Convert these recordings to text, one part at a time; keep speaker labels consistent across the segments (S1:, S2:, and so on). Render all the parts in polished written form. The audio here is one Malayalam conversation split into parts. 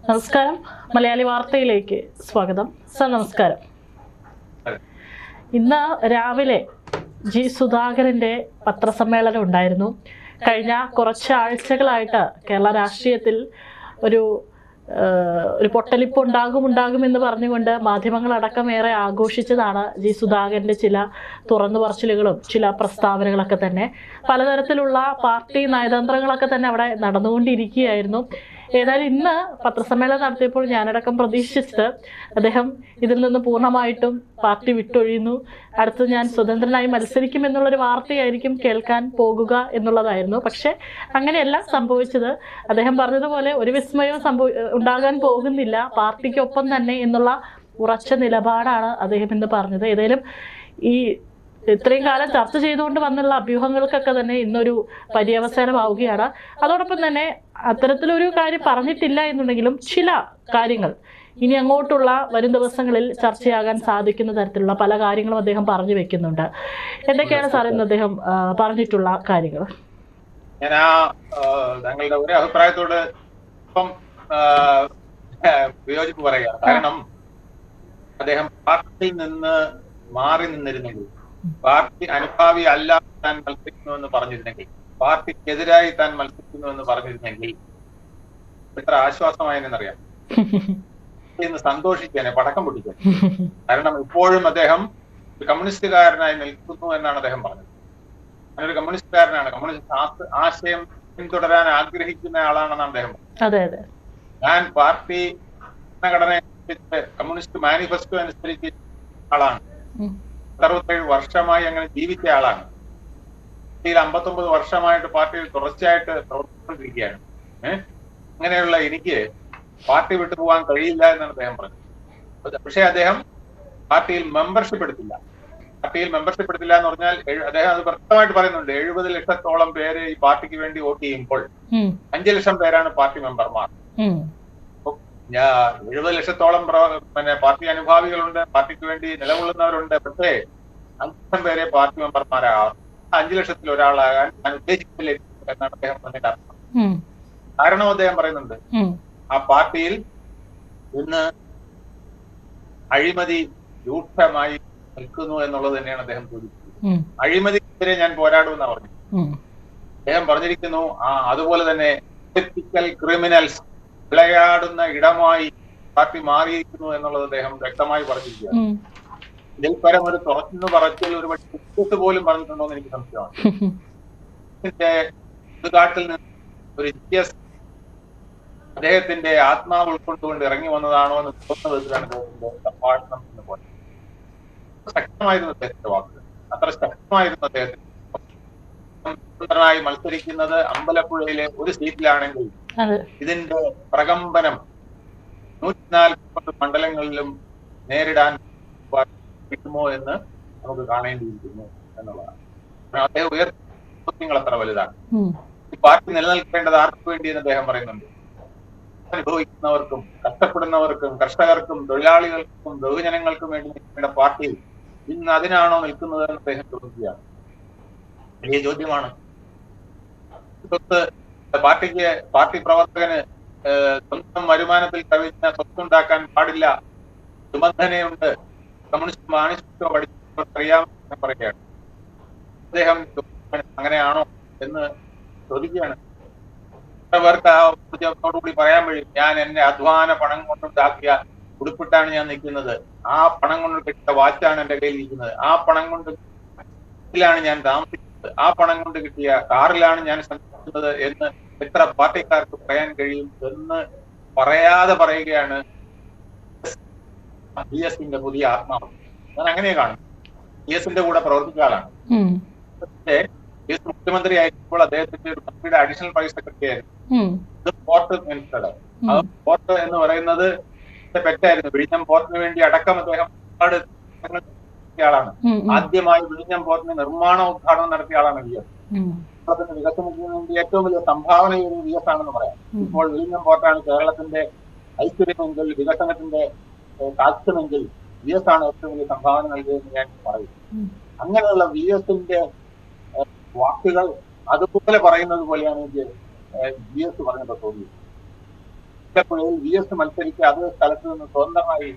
S1: നമസ്കാരം. മലയാളി വാർത്തയിലേക്ക് സ്വാഗതം. സർ നമസ്കാരം. ഇന്ന് രാവിലെ ജി സുധാകരൻ്റെ പത്രസമ്മേളനം ഉണ്ടായിരുന്നു. കഴിഞ്ഞ കുറച്ച് ആഴ്ചകളായിട്ട് കേരള രാഷ്ട്രീയത്തിൽ ഒരു പൊട്ടലിപ്പ് ഉണ്ടാകുമെന്ന് പറഞ്ഞുകൊണ്ട് മാധ്യമങ്ങളടക്കം ഏറെ ആഘോഷിച്ചതാണ് ജി സുധാകരൻ്റെ ചില തുറന്നു പറച്ചിലുകളും ചില പ്രസ്താവനകളൊക്കെ തന്നെ. പലതരത്തിലുള്ള പാർട്ടി നയതന്ത്രങ്ങളൊക്കെ തന്നെ അവിടെ നടന്നുകൊണ്ടിരിക്കുകയായിരുന്നു. ഏതായാലും ഇന്ന് പത്രസമ്മേളനം നടത്തിയപ്പോൾ ഞാനടക്കം പ്രതീക്ഷിച്ചത് അദ്ദേഹം ഇതിൽ നിന്ന് പൂർണ്ണമായിട്ടും പാർട്ടി വിട്ടൊഴിയുന്നു, അടുത്ത് ഞാൻ സ്വതന്ത്രനായി മത്സരിക്കും എന്നുള്ളൊരു വാർത്തയായിരിക്കും കേൾക്കാൻ പോകുക എന്നുള്ളതായിരുന്നു. പക്ഷെ അങ്ങനെയല്ല സംഭവിച്ചത്. അദ്ദേഹം പറഞ്ഞതുപോലെ ഒരു വിസ്മയവും ഉണ്ടാകാൻ പോകുന്നില്ല, പാർട്ടിക്കൊപ്പം തന്നെ എന്നുള്ള ഉറച്ച നിലപാടാണ് അദ്ദേഹം ഇന്ന് പറഞ്ഞത്. ഏതായാലും ഈ ഇത്രയും കാലം ചർച്ച ചെയ്തുകൊണ്ട് വന്നുള്ള അഭ്യൂഹങ്ങൾക്കൊക്കെ തന്നെ ഇന്നൊരു പര്യവസാനമാവുകയാണ്. അതോടൊപ്പം തന്നെ അത്തരത്തിലൊരു കാര്യം പറഞ്ഞിട്ടില്ല എന്നുണ്ടെങ്കിലും ചില കാര്യങ്ങൾ ഇനി അങ്ങോട്ടുള്ള വരും ദിവസങ്ങളിൽ ചർച്ചയാകാൻ സാധിക്കുന്ന തരത്തിലുള്ള പല കാര്യങ്ങളും അദ്ദേഹം പറഞ്ഞു വെക്കുന്നുണ്ട്. എന്തൊക്കെയാണ് സാർ ഇന്ന് അദ്ദേഹം പറഞ്ഞിട്ടുള്ള കാര്യങ്ങൾ?
S2: ഞാൻ താങ്കളുടെ ഒരു അഭിപ്രായത്തോട് ഇപ്പം വിയോജിപ്പ് പറയുക. കാരണം അദ്ദേഹം പാർട്ടിയിൽ നിന്ന് മാറി നിന്നിരുന്നെങ്കിൽ, പാർട്ടി അനുഭാവി അല്ല താൻ മത്സരിക്കുന്നുവെന്ന് പറഞ്ഞിരുന്നെങ്കിൽ, പാർട്ടിക്കെതിരായി താൻ മത്സരിക്കുന്നുവെന്ന് പറഞ്ഞിരുന്നെങ്കിൽ എത്ര ആശ്വാസമായെന്നറിയാം. ഇന്ന് സന്തോഷിക്കാനെ, പടക്കം പൊട്ടിക്കാൻ. കാരണം ഇപ്പോഴും അദ്ദേഹം ഒരു കമ്മ്യൂണിസ്റ്റുകാരനായി നിൽക്കുന്നു എന്നാണ് അദ്ദേഹം പറഞ്ഞത്. ഞാനൊരു കമ്മ്യൂണിസ്റ്റുകാരനാണ്, കമ്മ്യൂണിസ്റ്റ് ആശയം പിന്തുടരാൻ ആഗ്രഹിക്കുന്ന ആളാണെന്നാണ് അദ്ദേഹം പറഞ്ഞത്. ഞാൻ പാർട്ടി ഭരണഘടന അനുസരിച്ച്, കമ്മ്യൂണിസ്റ്റ് മാനിഫെസ്റ്റോ അനുസരിച്ച് ആളാണ്. 67 വർഷമായി അങ്ങനെ ജീവിച്ച ആളാണ്. 59 വർഷമായിട്ട് പാർട്ടിയിൽ തുടർച്ചയായിട്ട് പ്രവർത്തിച്ചുകൊണ്ടിരിക്കുകയാണ്. അങ്ങനെയുള്ള എനിക്ക് പാർട്ടി വിട്ടു പോകാൻ കഴിയില്ല എന്നാണ് അദ്ദേഹം പറഞ്ഞത്. പക്ഷേ അദ്ദേഹം പാർട്ടിയിൽ മെമ്പർഷിപ്പ് എടുത്തില്ല. പാർട്ടിയിൽ മെമ്പർഷിപ്പ് എടുത്തില്ല എന്ന് പറഞ്ഞാൽ അദ്ദേഹം അത് വ്യക്തമായിട്ട് പറയുന്നുണ്ട്. 70 ലക്ഷത്തോളം പേര് ഈ പാർട്ടിക്ക് വേണ്ടി വോട്ട് ചെയ്യുമ്പോൾ 5 ലക്ഷം പേരാണ് പാർട്ടി മെമ്പർമാർ. 70 ലക്ഷത്തോളം പാർട്ടി അനുഭാവികളുണ്ട്, പാർട്ടിക്ക് വേണ്ടി നിലകൊള്ളുന്നവരുണ്ട്. പക്ഷേ 5 ലക്ഷം പേരെ പാർട്ടി മെമ്പർമാരാകാം. 5 ലക്ഷത്തിൽ ഒരാളാകാൻ ഞാൻ ഉദ്ദേശിച്ചില്ല എന്നാണ് അദ്ദേഹം പറഞ്ഞതിന്റെ അർത്ഥം. കാരണം അദ്ദേഹം പറയുന്നുണ്ട്, ആ പാർട്ടിയിൽ ഇന്ന് അഴിമതി രൂക്ഷമായി നിൽക്കുന്നു എന്നുള്ളത് തന്നെയാണ് അദ്ദേഹം ചോദിച്ചത്. അഴിമതിക്കെതിരെ ഞാൻ പോരാടുമെന്നാണ് പറഞ്ഞു. അദ്ദേഹം പറഞ്ഞിരിക്കുന്നു അതുപോലെ തന്നെ പൊളിറ്റിക്കൽ ക്രിമിനൽസ് വിളയാടുന്ന ഇടമായി പാർട്ടി മാറിയിരിക്കുന്നു എന്നുള്ളത് അദ്ദേഹം വ്യക്തമായി പറഞ്ഞിരിക്കുകയാണ്. ഇതിൽ പരം ഒരു തുറന്നു പറച്ചിൽ ഒരു പക്ഷേ പോലും പറഞ്ഞിട്ടുണ്ടോ എന്ന് എനിക്ക് സംശയമാണ്. കാട്ടിൽ നിന്ന് ഒരു GS അദ്ദേഹത്തിന്റെ ആത്മാവ് ഉൾക്കൊണ്ടുകൊണ്ട് ഇറങ്ങി വന്നതാണോ എന്ന് തോന്നുന്ന വിധത്തിലാണ് അദ്ദേഹത്തിന്റെ സംഭാഷണം എന്ന് പോലെ. ശക്തമായിരുന്നു അദ്ദേഹത്തിന്റെ വാക്കുകൾ, അത്ര ശക്തമായിരുന്നു അദ്ദേഹത്തിന്. സ്വതന്ത്രനായി മത്സരിക്കുന്നത് അമ്പലപ്പുഴയിലെ ഒരു സീറ്റിലാണെങ്കിൽ ഇതിന്റെ പ്രകമ്പനം 140 മണ്ഡലങ്ങളിലും നേരിടാൻ കിട്ടുമോ എന്ന് നമുക്ക് കാണേണ്ടിയിരിക്കുന്നു എന്നുള്ളതാണ്. അദ്ദേഹം ഉയർത്തിങ്ങൾ അത്ര വലുതാണ്. ഈ പാർട്ടി നിലനിൽക്കേണ്ടത് ആർക്കു വേണ്ടി എന്ന് അദ്ദേഹം പറയുന്നുണ്ട്. അനുഭവിക്കുന്നവർക്കും, കഷ്ടപ്പെടുന്നവർക്കും, കർഷകർക്കും, തൊഴിലാളികൾക്കും, ബഹുജനങ്ങൾക്കും വേണ്ടി നിൽക്കേണ്ട പാർട്ടി ഇന്ന് അതിനാണോ നിൽക്കുന്നത് എന്ന് അദ്ദേഹം ചോദിക്കുകയാണ്. വലിയ ചോദ്യമാണ്. പാർട്ടി പ്രവർത്തകന് സ്വന്തം വരുമാനത്തിൽ കവിഞ്ഞ സ്വത്തുണ്ടാക്കാൻ പാടില്ല, നിബന്ധനയുണ്ട്, കമ്മ്യൂണിസ്റ്റ് മാനിഫെസ്റ്റോ പഠിച്ചറിയാമെന്ന് പറയുകയാണ്. അദ്ദേഹം അങ്ങനെയാണോ എന്ന് ചോദിക്കുകയാണ്. പേർക്ക് ആ ചോദ്യത്തോടുകൂടി പറയാൻ കഴിയും, ഞാൻ എന്റെ അധ്വാന പണം കൊണ്ടുണ്ടാക്കിയ ഉടുപ്പിട്ടാണ് ഞാൻ നിൽക്കുന്നത്, ആ പണം കൊണ്ട് കിട്ടിയ വാച്ചാണ് എന്റെ കയ്യിൽ ഇരിക്കുന്നത്, ആ പണം കൊണ്ട് ഞാൻ താമസിക്കുന്നത്, ആ പണം കൊണ്ട് കിട്ടിയ കാറിലാണ് ഞാൻ സഞ്ചരിക്കുന്നത് എന്ന് എത്ര പാർട്ടിക്കാർക്ക് പറയാൻ കഴിയും എന്ന് പറയാതെ പറയുകയാണ് GSന്റെ പുതിയ ആത്മാവ്. ഞാൻ അങ്ങനെ കാണും. GSന്റെ കൂടെ പ്രവർത്തിച്ച ആളാണ്. പക്ഷേ GS മുഖ്യമന്ത്രി ആയിരിക്കുമ്പോൾ അദ്ദേഹത്തിന്റെ ഒരു മന്ത്രിയുടെ അഡീഷണൽ പ്രൈവറ്റ് സെക്രട്ടറി ആയിരുന്നു. ഇത് പോർട്ട് മിനിസ്റ്റർ. പോർട്ട് എന്ന് പറയുന്നത് പെറ്റായിരുന്നു. വിഴിഞ്ഞം പോർട്ടിന് വേണ്ടി അടക്കം അദ്ദേഹം ഒരുപാട് ആളാണ്. ആദ്യമായി വിഴിഞ്ഞം പോർട്ടിന് നിർമ്മാണ ഉദ്ഘാടനം നടത്തിയ ആളാണ് GS. വികസനത്തിന് വേണ്ടി ഏറ്റവും വലിയ സംഭാവന GS ആണെന്ന് പറയാം. ഇപ്പോൾ വിഴിഞ്ഞം പോർട്ടാണ് കേരളത്തിന്റെ ഐശ്വര്യമെങ്കിൽ, വികസനത്തിന്റെ സാക്ഷ്യമെങ്കിൽ GS ആണ് ഏറ്റവും വലിയ സംഭാവന നൽകിയതെന്ന് ഞാൻ പറയും. അങ്ങനെയുള്ള GSന്റെ വാക്കുകൾ അതുപോലെ പറയുന്നത് പോലെയാണ് GS പറഞ്ഞപ്പോൾ തോന്നിയത്. ആലപ്പുഴയിൽ VS മത്സരിച്ച് അതേ സ്ഥലത്ത് നിന്ന് സ്വന്തമായി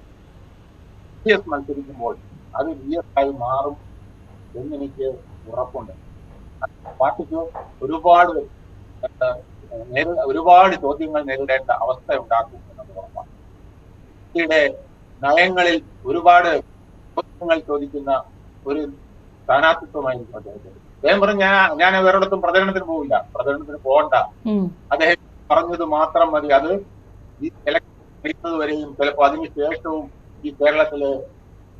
S2: PS മത്സരിക്കുമ്പോൾ അത് VS ആയി മാറും എന്നെനിക്ക് ഉറപ്പുണ്ട്. പാർട്ടിക്ക് ഒരുപാട് ചോദ്യങ്ങൾ നേരിടേണ്ട അവസ്ഥ ഉണ്ടാക്കും എന്നത് ഉറപ്പാണ്. പാർട്ടിയുടെ നയങ്ങളിൽ ഒരുപാട് ചോദ്യങ്ങൾ ചോദിക്കുന്ന ഒരു സ്ഥാനാർത്ഥിത്വമായിരിക്കും അദ്ദേഹത്തിന്. അദ്ദേഹം പറഞ്ഞു ഞാൻ വേറൊരിടത്തും പ്രചരണത്തിന് പോകില്ല, പ്രചരണത്തിന് പോകണ്ട, അദ്ദേഹം പറഞ്ഞത് മാത്രം മതി. അത് ഈ ഇലക്ഷൻ കഴിയുന്നത് വരെയും ചിലപ്പോൾ അതിനുശേഷവും ഈ കേരളത്തിലെ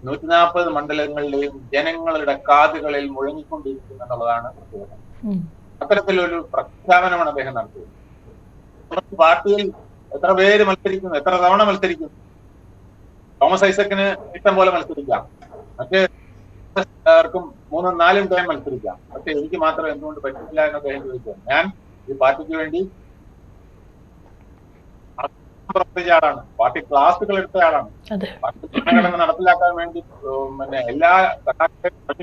S2: 140 മണ്ഡലങ്ങളിലെയും ജനങ്ങളുടെ കാതുകളിൽ മുഴങ്ങിക്കൊണ്ടിരിക്കുന്നു എന്നുള്ളതാണ് പ്രത്യേകത. അത്തരത്തിലൊരു പ്രഖ്യാപനമാണ് അദ്ദേഹം നടത്തിയത്. പാർട്ടിയിൽ എത്ര പേര് മത്സരിക്കുന്നു, എത്ര തവണ മത്സരിക്കുന്നു? തോമസ് ഐസക്കിന് ഇഷ്ടം പോലെ മത്സരിക്കാം, മറ്റേർക്കും 3-4 ടൈം മത്സരിക്കാം, പക്ഷെ എനിക്ക് മാത്രം എന്തുകൊണ്ട് പറ്റില്ല എന്ന് അദ്ദേഹം ചോദിക്കുക. ഞാൻ ഈ പാർട്ടിക്ക് വേണ്ടി പ്രവർത്തിച്ച ആളാണ്, പാർട്ടി ക്ലാസുകൾ എടുത്ത ആളാണ്, പാർട്ടി ഭരണഘടന നടപ്പിലാക്കാൻ വേണ്ടി എല്ലാ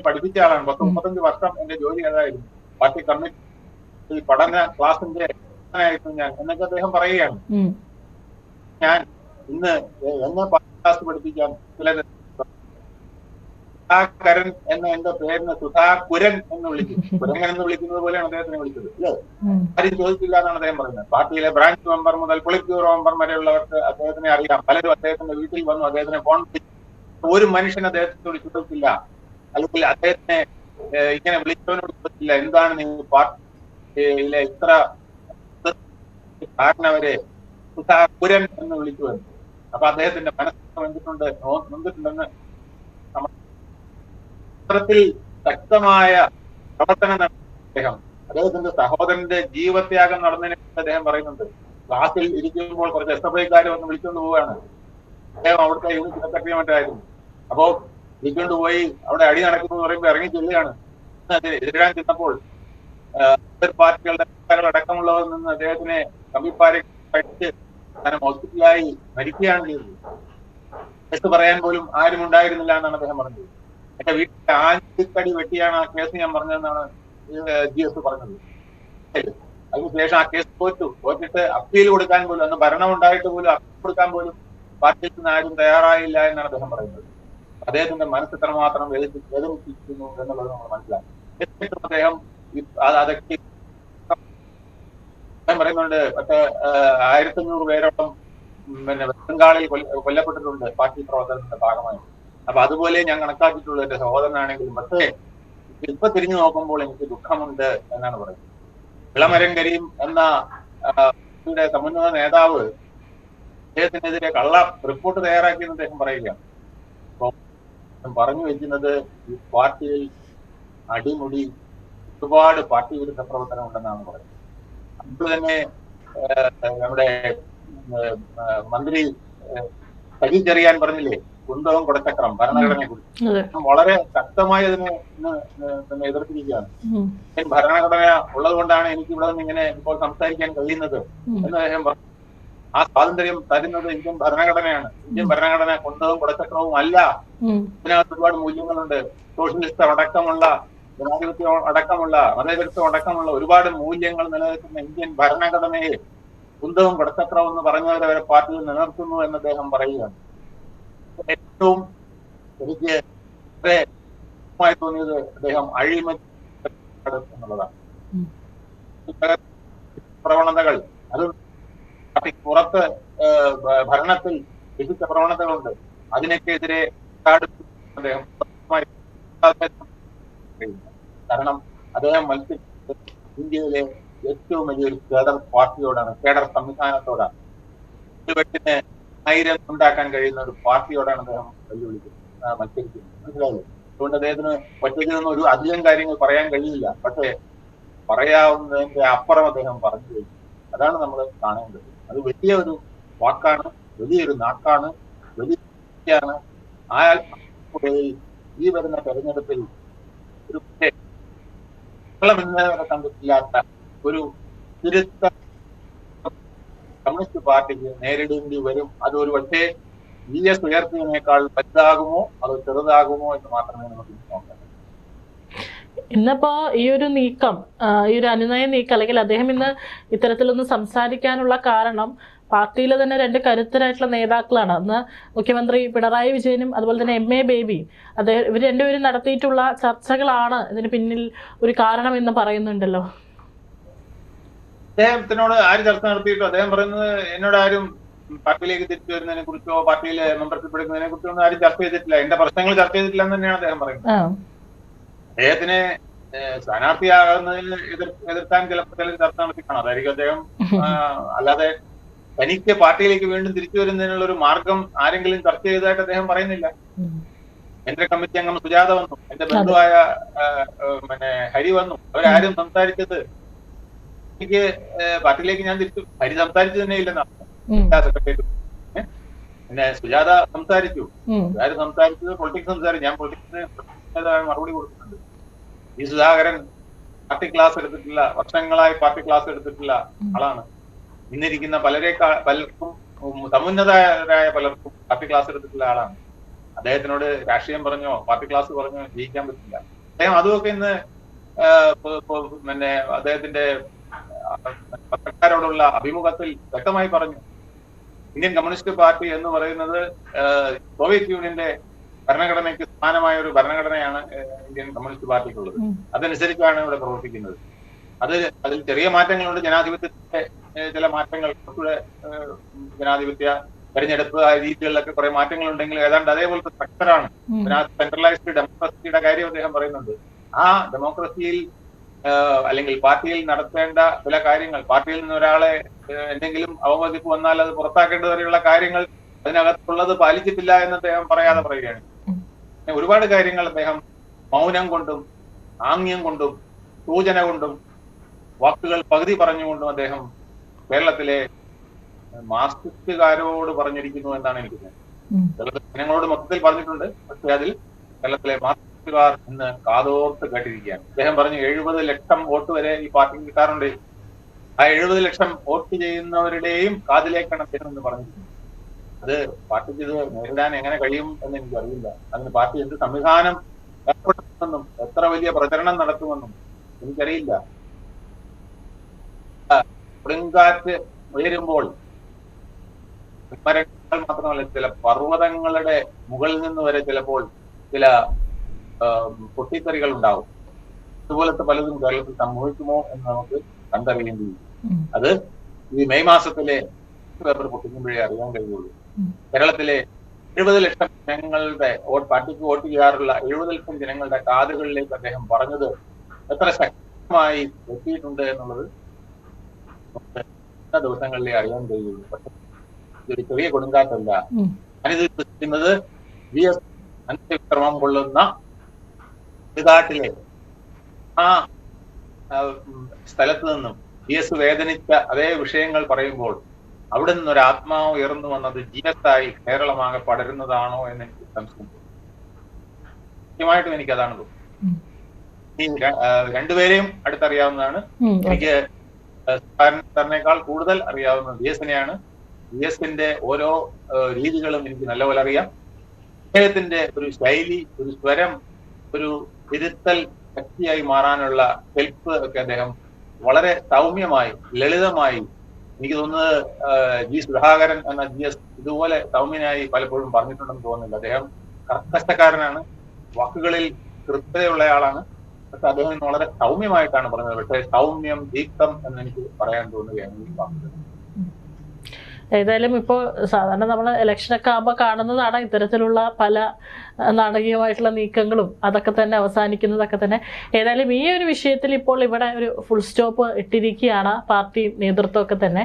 S2: പഠിപ്പിച്ച ആളാണ്. 10-35 വർഷം എന്റെ ജോലി അതായിരുന്നു. പാർട്ടി കമ്മിറ്റി പഠന ക്ലാസിന്റെ ആയിരുന്നു ഞാൻ എന്നൊക്കെ അദ്ദേഹം പറയുകയാണ്. ഞാൻ ഇന്ന് എന്നെ പാർട്ടി ക്ലാസ് പഠിപ്പിക്കാൻ ചിലത് സുധാകരൻ എന്ന എന്റെ പേരിന് സുധാകുരൻ എന്ന് വിളിക്കും. കുരങ്ങൻ എന്ന് വിളിക്കുന്നത് പോലെയാണ് അദ്ദേഹത്തിനെ വിളിച്ചത്, അല്ലേ? ആരും ചോദിച്ചില്ല എന്നാണ് അദ്ദേഹം പറയുന്നത്. പാർട്ടിയിലെ ബ്രാഞ്ച് മെമ്പർ മുതൽ പൊളിറ്റ് ബ്യൂറോ മെമ്പർ വരെയുള്ളവർക്ക് അദ്ദേഹത്തിനെ അറിയാം. പലരും അദ്ദേഹത്തിന്റെ വീട്ടിൽ വന്നു അദ്ദേഹത്തിനെ ഫോൺ വിളിച്ചു. ഒരു മനുഷ്യൻ അദ്ദേഹത്തെ വിളിച്ചിട്ടില്ല, അല്ലെങ്കിൽ അദ്ദേഹത്തിനെ ഇങ്ങനെ വിളിച്ചവനോട് ചോദിച്ചില്ല എന്താണ് നിങ്ങൾ പാർട്ടിയിലെ ഇത്ര കാരണവരെ സുധാകുരൻ എന്ന് വിളിക്കുമെന്ന്. അപ്പൊ അദ്ദേഹത്തിന്റെ മനസ്സിൽ നൊന്നിട്ടുണ്ടെന്ന് അത്തരത്തിൽ ശക്തമായ പ്രവർത്തനം നടത്തിയ അദ്ദേഹത്തിന്റെ സഹോദരന്റെ ജീവത്യാഗം നടന്നതിനെ അദ്ദേഹം പറയുന്നുണ്ട്. ക്ലാസ്സിൽ ഇരിക്കുമ്പോൾ കുറച്ച് SFIക്കാരെ ഒന്ന് വിളിച്ചുകൊണ്ട് പോവുകയാണ്. അദ്ദേഹം അവിടുത്തെ യൂണിറ്റ് സെക്രട്ടറി മറ്റായിരുന്നു. അപ്പോ വിളിച്ചുകൊണ്ട് പോയി അവിടെ അടി നടക്കുന്നു എന്ന് പറയുമ്പോൾ ഇറങ്ങി ചെല്ലുകയാണ്. എതിരാൻ ചെന്നപ്പോൾ പാർട്ടികളുടെ അടക്കമുള്ളവർ നിന്ന് അദ്ദേഹത്തിനെ കമ്പിപ്പാരെ കഴിച്ച് ഹോസ്പിറ്റലായി മരിക്കുകയാണ് ചെയ്തത്. കേസ് പറയാൻ പോലും ആരും ഉണ്ടായിരുന്നില്ല എന്നാണ് അദ്ദേഹം പറഞ്ഞത്. എന്റെ വീട്ടിലെ ആഞ്ചിക്കടി വെട്ടിയാണ് ആ കേസ് ഞാൻ പറഞ്ഞതെന്നാണ് GS പറഞ്ഞത്. അതിനുശേഷം ആ കേസ് തോറ്റിട്ട് അപ്പീൽ കൊടുക്കാൻ പോലും, അന്ന് ഭരണം ഉണ്ടായിട്ട് പോലും അപ്പീൽ കൊടുക്കാൻ പോലും പാർട്ടിയിൽ നിന്ന് ആരും തയ്യാറായില്ല എന്നാണ് അദ്ദേഹം പറയുന്നത്. അദ്ദേഹത്തിന്റെ മനസ്സ് എത്രമാത്രം വേദനിപ്പിക്കുന്നു എന്നുള്ളത് നമ്മൾ മനസ്സിലാക്കും. എന്നിട്ടും അദ്ദേഹം അതൊക്കെ പറയുന്നുണ്ട്. മറ്റേ 1500 പേരോളം വെസ്റ്റ് ബംഗാളിൽ കൊല്ലപ്പെട്ടിട്ടുണ്ട് പാർട്ടി പ്രവർത്തനത്തിന്റെ ഭാഗമായി. അപ്പൊ അതുപോലെ ഞാൻ കണക്കാക്കിയിട്ടുള്ളൂ എന്റെ സഹോദരനാണെങ്കിലും. പക്ഷേ ഇപ്പൊ തിരിഞ്ഞു നോക്കുമ്പോൾ എനിക്ക് ദുഃഖമുണ്ട് എന്നാണ് പറയുന്നത്. ഇളമരം കരീം എന്ന സമുന്നത നേതാവ് അദ്ദേഹത്തിനെതിരെ കള്ള റിപ്പോർട്ട് തയ്യാറാക്കിയെന്ന് അദ്ദേഹം പറയുകയാണ്. പറഞ്ഞു വെക്കുന്നത് ഈ പാർട്ടിയിൽ അടിമുടി ഒരുപാട് പാർട്ടി വിരുദ്ധ പ്രവർത്തനം ഉണ്ടെന്നാണ് പറയുന്നത്. അതുകൊണ്ട് തന്നെ നമ്മുടെ മന്ത്രി സജി ചെറിയാൻ പറഞ്ഞില്ലേ, കുന്തവും കുടച്ചക്രം ഭരണഘടനയെ കുറിച്ച് വളരെ ശക്തമായി അതിനെ എതിർത്തിരിക്കുകയാണ്. ഭരണഘടന ഉള്ളത് കൊണ്ടാണ് എനിക്ക് ഇവിടെ നിന്ന് ഇങ്ങനെ ഇപ്പോൾ സംസാരിക്കാൻ കഴിയുന്നത് എന്ന് അദ്ദേഹം പറഞ്ഞു. ആ സ്വാതന്ത്ര്യം തരുന്നത് ഇന്ത്യൻ ഭരണഘടനയാണ്. ഇന്ത്യൻ ഭരണഘടന കുന്തവും കുടച്ചക്രവും അല്ല. ഇതിനകത്ത് ഒരുപാട് മൂല്യങ്ങളുണ്ട്. സോഷ്യലിസ്റ്റ് അടക്കമുള്ള, ജനാധിപത്യം അടക്കമുള്ള, മതേതരത്വം അടക്കമുള്ള ഒരുപാട് മൂല്യങ്ങൾ നിലനിൽക്കുന്ന ഇന്ത്യൻ ഭരണഘടനയെ കുന്തവും കുടച്ചക്രവും എന്ന് പറഞ്ഞവരെ വരെ പാർട്ടിയിൽ നിലനിർത്തുന്നു എന്ന് അദ്ദേഹം പറയുകയാണ്. ഏറ്റവും എനിക്ക് വളരെ തോന്നിയത് അദ്ദേഹം അഴിമതി എന്നുള്ളതാണ്. പ്രവണതകൾ അത് പുറത്ത് ഭരണത്തിൽ വിവിധ പ്രവണതകളുണ്ട്. അതിനൊക്കെതിരെ അദ്ദേഹം കാരണം അദ്ദേഹം മത്സരിച്ചത് ഇന്ത്യയിലെ ഏറ്റവും വലിയൊരു കേഡർ പാർട്ടിയോടാണ്, കേഡർ സംവിധാനത്തോടാണ്. ഒരു വ്യക്തിന് 1000 ഉണ്ടാക്കാൻ കഴിയുന്ന ഒരു പാർട്ടിയോടാണ് അദ്ദേഹം വെല്ലുവിളിക്കുന്നത്, മത്സരിക്കുന്നത്. മനസ്സിലായില്ലേ? അതുകൊണ്ട് അദ്ദേഹത്തിന് ഒറ്റയ്ക്ക് നിന്ന് ഒരു അധികം കാര്യങ്ങൾ പറയാൻ കഴിയില്ല. പക്ഷേ പറയാവുന്നതിന്റെ അപ്പുറം അദ്ദേഹം പറഞ്ഞു കഴിഞ്ഞു. അതാണ് നമ്മൾ കാണേണ്ടത്. അത് വലിയ ഒരു വാക്കാണ്, വലിയൊരു നാക്കാണ്, വലിയാണ്. ഈ വരുന്ന തെരഞ്ഞെടുപ്പിൽ ഒരു ഇന്നേവരെ കണ്ടിട്ടില്ലാത്ത ഒരു തിരുത്ത കമ്മ്യൂണിസ്റ്റ് പാർട്ടിക്ക് നേരിടേണ്ടി വരും. അതൊരു പക്ഷേ VS ഉയർത്തിയതിനേക്കാൾ വലുതാകുമോ അതോ ചെറുതാകുമോ എന്ന് മാത്രമേ നമുക്ക് നോക്കാം.
S1: ഇന്നിപ്പോ ഈ ഒരു നീക്കം, ഈ ഒരു അനുനയ നീക്കം, അല്ലെങ്കിൽ അദ്ദേഹം ഇന്ന് ഇത്തരത്തിലൊന്ന് സംസാരിക്കാനുള്ള കാരണം പാർട്ടിയിലെ തന്നെ 2 കരുത്തരായിട്ടുള്ള നേതാക്കളാണ്. അന്ന് മുഖ്യമന്ത്രി പിണറായി വിജയനും അതുപോലെ തന്നെ MA ബേബി, ഇവർ രണ്ടുപേരും നടത്തിയിട്ടുള്ള ചർച്ചകളാണ് ഇതിന് പിന്നിൽ ഒരു കാരണമെന്ന് പറയുന്നുണ്ടല്ലോ.
S2: അദ്ദേഹത്തിനോട് ആര് ചർച്ച നടത്തിയിട്ടോ അദ്ദേഹം പറയുന്നത് എന്നോട് ആരും പാർട്ടിയിലേക്ക് തിരിച്ചു വരുന്നതിനെ കുറിച്ചോ പാർട്ടിയിലെ മെമ്പർഷിപ്പ് എടുക്കുന്നതിനെ കുറിച്ചോ ഒന്നും ആരും ചർച്ച ചെയ്തിട്ടില്ല, എന്റെ പ്രശ്നങ്ങൾ ചർച്ച ചെയ്തിട്ടില്ല എന്ന് തന്നെയാണ് അദ്ദേഹം പറയുന്നത്. അദ്ദേഹത്തിന് സ്ഥാനാർത്ഥിയാകുന്നതിന് എതിർക്കാൻ ചിലപ്പോൾ ചർച്ച നടത്തി കാണാം, അതായിരിക്കും അദ്ദേഹം. അല്ലാതെ തനിക്ക് പാർട്ടിയിലേക്ക് വീണ്ടും തിരിച്ചു വരുന്നതിനുള്ള ഒരു മാർഗം ആരെങ്കിലും ചർച്ച ചെയ്തതായിട്ട് അദ്ദേഹം പറയുന്നില്ല. എന്റെ കമ്മിറ്റി അംഗം സുജാത വന്നു, എന്റെ ബന്ധുവായ ഹരി വന്നു, അവരാരും സംസാരിച്ചത് എനിക്ക് പാർട്ടിയിലേക്ക് ഞാൻ തിരിച്ചു. ഹരി സംസാരിച്ചു തന്നെ ഇല്ലെന്നാണ് സെക്രട്ടേറിയറ്റ്. പിന്നെ സുജാത സംസാരിച്ചു, ആര് സംസാരിച്ചത് പൊളിറ്റിക്സ് സംസാരിച്ചു. ഞാൻ പൊളിറ്റിക്സിന് മറുപടി കൊടുത്തിട്ടുണ്ട്. ഈ സുധാകരൻ പാർട്ടി ക്ലാസ് എടുത്തിട്ടില്ല, വർഷങ്ങളായി പാർട്ടി ക്ലാസ് എടുത്തിട്ടുള്ള ആളാണ്. ഇന്നിരിക്കുന്ന പലർക്കും സമുന്നതരായ പലർക്കും പാർട്ടി ക്ലാസ് എടുത്തിട്ടുള്ള ആളാണ്. അദ്ദേഹത്തിനോട് രാഷ്ട്രീയം പറഞ്ഞോ പാർട്ടി ക്ലാസ് പറഞ്ഞോ ജയിക്കാൻ പറ്റില്ല. അദ്ദേഹം അതുമൊക്കെ ഇന്ന് അദ്ദേഹത്തിന്റെ പത്രക്കാരോടുള്ള അഭിമുഖത്തിൽ വ്യക്തമായി പറഞ്ഞു. ഇന്ത്യൻ കമ്മ്യൂണിസ്റ്റ് പാർട്ടി എന്ന് പറയുന്നത് സോവിയറ്റ് യൂണിയന്റെ ഭരണഘടനയ്ക്ക് സമാനമായ ഒരു ഭരണഘടനയാണ് ഇന്ത്യൻ കമ്മ്യൂണിസ്റ്റ് പാർട്ടിക്കുള്ളത്. അതനുസരിച്ചാണ് ഇവിടെ പ്രവർത്തിക്കുന്നത്. അതിൽ ചെറിയ മാറ്റങ്ങളുണ്ട്. ജനാധിപത്യത്തിന്റെ ചില മാറ്റങ്ങൾ, ജനാധിപത്യ തെരഞ്ഞെടുപ്പ് ആ രീതികളിലൊക്കെ കുറെ മാറ്റങ്ങളുണ്ടെങ്കിൽ ഏതാണ്ട് അതേപോലത്തെ സ്ട്രക്ചറാണ്. സെൻട്രലൈസ്ഡ് ഡെമോക്രസിയുടെ കാര്യം അദ്ദേഹം പറയുന്നുണ്ട്. ആ ഡെമോക്രസിയിൽ അല്ലെങ്കിൽ പാർട്ടിയിൽ നടത്തേണ്ട ചില കാര്യങ്ങൾ, പാർട്ടിയിൽ നിന്ന് ഒരാളെ എന്തെങ്കിലും അവമതിപ്പ് വന്നാൽ അത് പുറത്താക്കേണ്ടതുവരെയുള്ള കാര്യങ്ങൾ അതിനകത്തുള്ളത് പാലിച്ചിട്ടില്ല എന്ന് അദ്ദേഹം പറയാതെ പറയുകയാണ്. ഒരുപാട് കാര്യങ്ങൾ അദ്ദേഹം മൗനം കൊണ്ടും ആംഗ്യം കൊണ്ടും സൂചന കൊണ്ടും വാക്കുകൾ പകുതി പറഞ്ഞുകൊണ്ടും അദ്ദേഹം കേരളത്തിലെ മാർക്സിസ്റ്റുകാരോട് പറഞ്ഞിരിക്കുന്നു എന്നാണ് എനിക്ക് തോന്നുന്നത്. ജനങ്ങളോട് മൊത്തത്തിൽ പറഞ്ഞിട്ടുണ്ട്, പക്ഷെ അതിൽ കേരളത്തിലെ മാർക്സിസ്റ്റുകാർ ഇന്ന് കാതോർത്ത് കേട്ടിരിക്കുകയാണ്. അദ്ദേഹം പറഞ്ഞു 70 ലക്ഷം വോട്ട് വരെ ഈ പാർട്ടിക്ക് കിട്ടാറുണ്ട്. ആ 70 ലക്ഷം വോട്ട് ചെയ്യുന്നവരുടെയും കാതിലേക്കാണ് അദ്ദേഹം എന്ന് പറഞ്ഞിരിക്കുന്നത്. അത് പാർട്ടിക്ക് ഇത് നേരിടാൻ എങ്ങനെ കഴിയും എന്ന് എനിക്ക് അറിയില്ല. അതിന് പാർട്ടി എന്ത് സംവിധാനം ഏർപ്പെടുത്തുമെന്നും എത്ര വലിയ പ്രചരണം നടത്തുമെന്നും എനിക്കറിയില്ല. കൊടുങ്കാറ്റ് ഉയരുമ്പോൾ മരങ്ങൾ മാത്രമല്ല, ചില പർവ്വതങ്ങളുടെ മുകളിൽ നിന്ന് വരെ ചിലപ്പോൾ ചില പൊട്ടിത്തെറികൾ ഉണ്ടാവും. അതുപോലത്തെ പലതും കേരളത്തിൽ സംഭവിക്കുമോ എന്ന് നമുക്ക് കണ്ടറിയേണ്ടിയിരിക്കും. അത് ഈ മെയ് മാസത്തിലെ പേപ്പർ പൊട്ടിക്കുമ്പോഴേ അറിയാൻ കഴിയുള്ളൂ. കേരളത്തിലെ 70 ലക്ഷം ജനങ്ങളുടെ പാർട്ടിക്ക് വോട്ട് ചെയ്യാറുള്ള 70 ലക്ഷം ജനങ്ങളുടെ കാതുകളിലേക്ക് അദ്ദേഹം പറഞ്ഞത് എത്ര ശക്തമായി എത്തിയിട്ടുണ്ട് എന്നുള്ളത് ദിവസങ്ങളിലേ അറിയാൻ കഴിയുള്ളൂ. പക്ഷെ ഇതൊരു ചെറിയ കൊടുങ്കാറ്റല്ല. ഞാനിത് വിശ്വസിക്കുന്നത് VS അന്ത്യവിക്രമം കൊള്ളുന്ന കൊടുങ്കാട്ടിലെ ആ സ്ഥലത്ത് നിന്നും VS വേദനിച്ച അതേ വിഷയങ്ങൾ പറയുമ്പോൾ അവിടെ നിന്നൊരു ആത്മാവ് ഉയർന്നു വന്നത് GS ആയി കേരളമാകെ പടരുന്നതാണോ എന്ന് എനിക്ക് സംശയം. കൃത്യമായിട്ടും എനിക്ക് അതാണ് തോന്നുന്നത്. ഈ രണ്ടുപേരെയും അടുത്തറിയാവുന്നതാണ്. എനിക്ക് സാറിനേക്കാൾ കൂടുതൽ അറിയാവുന്നത് VS-നെയാണ്. VS-ന്റെ ഓരോ രീതികളും എനിക്ക് നല്ലപോലെ അറിയാം. അദ്ദേഹത്തിന്റെ ഒരു ശൈലി, ഒരു സ്വരം, ഒരു തിരുത്തൽ ശക്തിയായി മാറാനുള്ള ഹെൽപ്പ് ഒക്കെ അദ്ദേഹം വളരെ സൗമ്യമായി, ലളിതമായി, എനിക്ക് തോന്നുന്നത് G. സുധാകരൻ എന്ന GS ഇതുപോലെ സൗമ്യനായി പലപ്പോഴും പറഞ്ഞിട്ടുണ്ടെന്ന് തോന്നുന്നില്ല. അദ്ദേഹം കർക്കശക്കാരനാണ്, വാക്കുകളിൽ കൃത്യതയുള്ള ആളാണ്. പക്ഷെ അദ്ദേഹം വളരെ സൗമ്യമായിട്ടാണ് പറഞ്ഞത്. പക്ഷേ സൗമ്യം, ദീപ്തം എന്ന് എനിക്ക് പറയാൻ തോന്നുകയാണ് ഈ വാക്കുകൾ.
S1: ഏതായാലും ഇപ്പോൾ സാധാരണ നമ്മൾ ഇലക്ഷനൊക്കെ ആകുമ്പോൾ കാണുന്നതാണ് ഇത്തരത്തിലുള്ള പല നാടകീയമായിട്ടുള്ള നീക്കങ്ങളും അതൊക്കെ തന്നെ അവസാനിക്കുന്നതൊക്കെ തന്നെ. ഏതായാലും ഈ ഒരു വിഷയത്തിൽ ഇപ്പോൾ ഇവിടെ ഒരു ഫുൾ സ്റ്റോപ്പ് ഇട്ടിരിക്കുകയാണ് പാർട്ടി നേതൃത്വമൊക്കെ തന്നെ.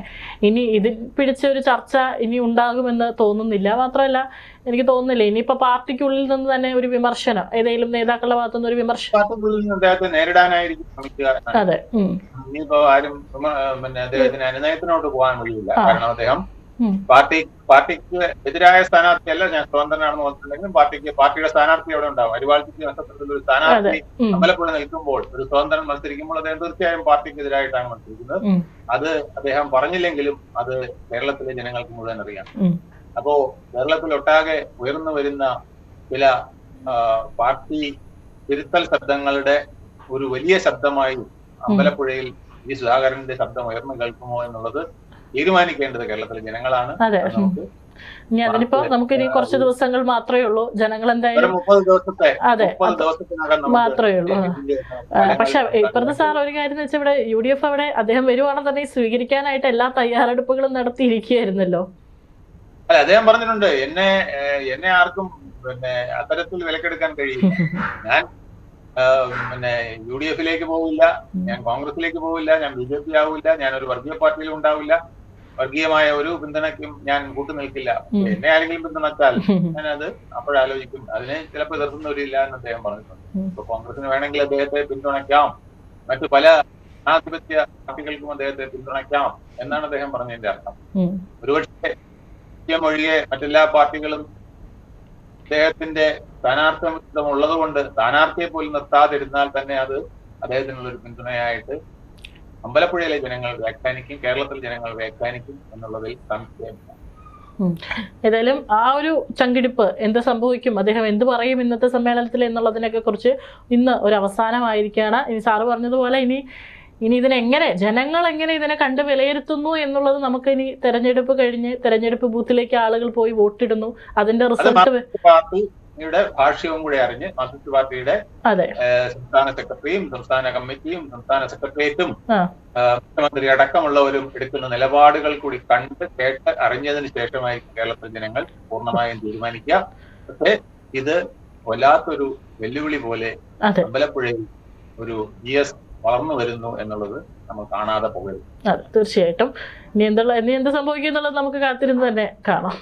S1: ഇനി ഇതിൽ പിടിച്ച ഒരു ചർച്ച ഇനി ഉണ്ടാകുമെന്ന് തോന്നുന്നില്ല. മാത്രമല്ല എനിക്ക് തോന്നുന്നില്ല ഇനിയിപ്പോൾ പാർട്ടിക്കുള്ളിൽ നിന്ന് തന്നെ ഒരു വിമർശനം, ഏതെങ്കിലും നേതാക്കളുടെ ഭാഗത്തുനിന്ന് ഒരു വിമർശനം
S2: നേരിടാനായിരിക്കും ശ്രമിക്കുക.
S1: അതെ,
S2: ഇനിയിപ്പോ ആരും അദ്ദേഹത്തിന് അനുനയത്തിനോട്ട് പോകാൻ കഴിയില്ല. കാരണം അദ്ദേഹം പാർട്ടിക്ക് എതിരായ സ്ഥാനാർത്ഥിയല്ല, ഞാൻ സ്വതന്ത്രനാണെന്ന് പറഞ്ഞിട്ടുണ്ടെങ്കിലും പാർട്ടിയുടെ സ്ഥാനാർത്ഥി അവിടെ ഉണ്ടാവും. അരിവാഴ്ചയ്ക്ക് നഷ്ടപ്പെട്ടുള്ള ഒരു സ്ഥാനാർത്ഥി അമ്പലപ്പുഴ നിൽക്കുമ്പോൾ, ഒരു സ്വതന്ത്രൻ മത്സരിക്കുമ്പോൾ അദ്ദേഹം തീർച്ചയായും പാർട്ടിക്ക് എതിരായിട്ടാണ് മത്സരിക്കുന്നത്. അത് അദ്ദേഹം പറഞ്ഞില്ലെങ്കിലും അത് കേരളത്തിലെ ജനങ്ങൾക്ക് മുഴുവൻ അറിയാം. അപ്പോ കേരളത്തിലൊട്ടാകെ ഉയർന്നു വരുന്ന ചില പാർട്ടി തിരുത്തൽ ശബ്ദങ്ങളുടെ ഒരു വലിയ ശബ്ദമായി അമ്പലപ്പുഴയിൽ ഈ സുധാകരന്റെ ശബ്ദം ഉയർന്നു കേൾക്കുമോ എന്നുള്ളത് തീരുമാനിക്കേണ്ടത് കേരളത്തിലെ ജനങ്ങളാണ്.
S1: അതെ. ഇനി അതിനിപ്പോ നമുക്ക് ഇനി കുറച്ച് ദിവസങ്ങൾ മാത്രമേ ഉള്ളൂ. ജനങ്ങൾ എന്തായാലും
S2: 30 ദിവസത്തെ
S1: അതെ
S2: 30 ദിവസത്തിനകം
S1: മാത്രമേ ഉള്ളൂ. പക്ഷെ ഇപ്പുറത്തെ സാർ ഒരു കാര്യം എന്ന് വെച്ചാൽ ഇവിടെ UDF അവിടെ അദ്ദേഹം വരുവാണെങ്കിൽ തന്നെ സ്വീകരിക്കാനായിട്ട് എല്ലാ തയ്യാറെടുപ്പുകളും നടത്തിയിരിക്കുകയായിരുന്നല്ലോ.
S2: അല്ല, അദ്ദേഹം പറഞ്ഞിട്ടുണ്ട്, എന്നെ ആർക്കും പിന്നെ അത്തരത്തിൽ വിലക്കെടുക്കാൻ കഴിയില്ല. ഞാൻ പിന്നെ UDF-ലേക്ക് പോവില്ല, ഞാൻ കോൺഗ്രസിലേക്ക് പോവില്ല, ഞാൻ BJP ആവില്ല, ഞാൻ ഒരു വർഗീയ പാർട്ടിയിലും ഉണ്ടാവില്ല, വർഗീയമായ ഒരു പിന്തുണയ്ക്കും ഞാൻ കൂട്ടുനിൽക്കില്ല. എന്നെ ആരെങ്കിലും പിന്തുണച്ചാൽ ഞാനത് അപ്പോഴാലോചിക്കും. അതിനെ ചിലപ്പോൾ എതിർക്കുന്നവരില്ല എന്ന് അദ്ദേഹം പറഞ്ഞിട്ടുണ്ട്. ഇപ്പൊ കോൺഗ്രസിന് വേണമെങ്കിൽ അദ്ദേഹത്തെ പിന്തുണയ്ക്കാം, മറ്റു പല ജനാധിപത്യ പാർട്ടികൾക്കും അദ്ദേഹത്തെ പിന്തുണയ്ക്കാം എന്നാണ് അദ്ദേഹം പറഞ്ഞതിന്റെ അർത്ഥം. ഒരുപക്ഷെ ഒഴികെ മറ്റെല്ലാ പാർട്ടികളും അദ്ദേഹത്തിന്റെ സ്ഥാനാർത്ഥിത്വം ഉള്ളത് കൊണ്ട് സ്ഥാനാർത്ഥിയെ പോലും നിർത്താതിരുന്നാൽ തന്നെ അത് അദ്ദേഹത്തിനുള്ളൊരു പിന്തുണയായിട്ട് അമ്പലപ്പുഴയിലെ ജനങ്ങൾ വ്യാഖ്യാനിക്കും, കേരളത്തിലെ ജനങ്ങൾ വ്യാഖ്യാനിക്കും എന്നുള്ളതിൽ സംശയമില്ല.
S1: ഏതായാലും ആ ഒരു ചങ്കിടിപ്പ് എന്ത് സംഭവിക്കും, അദ്ദേഹം എന്ത് പറയും ഇന്നത്തെ സമ്മേളനത്തിൽ എന്നുള്ളതിനൊക്കെ കുറിച്ച് ഇന്ന് ഒരു അവസാനമായിരിക്കുകയാണ്. ഇനി സാറ് പറഞ്ഞതുപോലെ ഇനി ഇതിനെങ്ങനെ ജനങ്ങൾ എങ്ങനെ ഇതിനെ കണ്ട് വിലയിരുത്തുന്നു എന്നുള്ളത് നമുക്ക് ഇനി തെരഞ്ഞെടുപ്പ് കഴിഞ്ഞ് തെരഞ്ഞെടുപ്പ് ബൂത്തിലേക്ക് ആളുകൾ പോയി വോട്ടിടുന്നു, അതിന്റെ റിസൾട്ട്
S2: പാർട്ടിയുടെ ഭാഷ്യവും കൂടി അറിഞ്ഞ് മാർക്സിസ്റ്റ് പാർട്ടിയുടെ സംസ്ഥാന സെക്രട്ടറിയും സംസ്ഥാന കമ്മിറ്റിയും സംസ്ഥാന സെക്രട്ടേറിയറ്റും മുഖ്യമന്ത്രി അടക്കമുള്ളവരും എടുക്കുന്ന നിലപാടുകൾ കൂടി കണ്ട് കേട്ട് അറിഞ്ഞതിന് ശേഷമായിരിക്കും കേരളത്തിലെ ജനങ്ങൾ പൂർണ്ണമായും തീരുമാനിക്കുക. പക്ഷേ ഇത് വല്ലാത്തൊരു വെല്ലുവിളി പോലെ അമ്പലപ്പുഴയിൽ ഒരു GS വളർന്നു വരുന്നു എന്നുള്ളത് നമ്മൾ കാണാതെ പോകരുത്.
S1: തീർച്ചയായിട്ടും ഇനി എന്ത് സംഭവിക്കും എന്നുള്ളത് നമുക്ക് കാത്തിരുന്ന് തന്നെ കാണാം.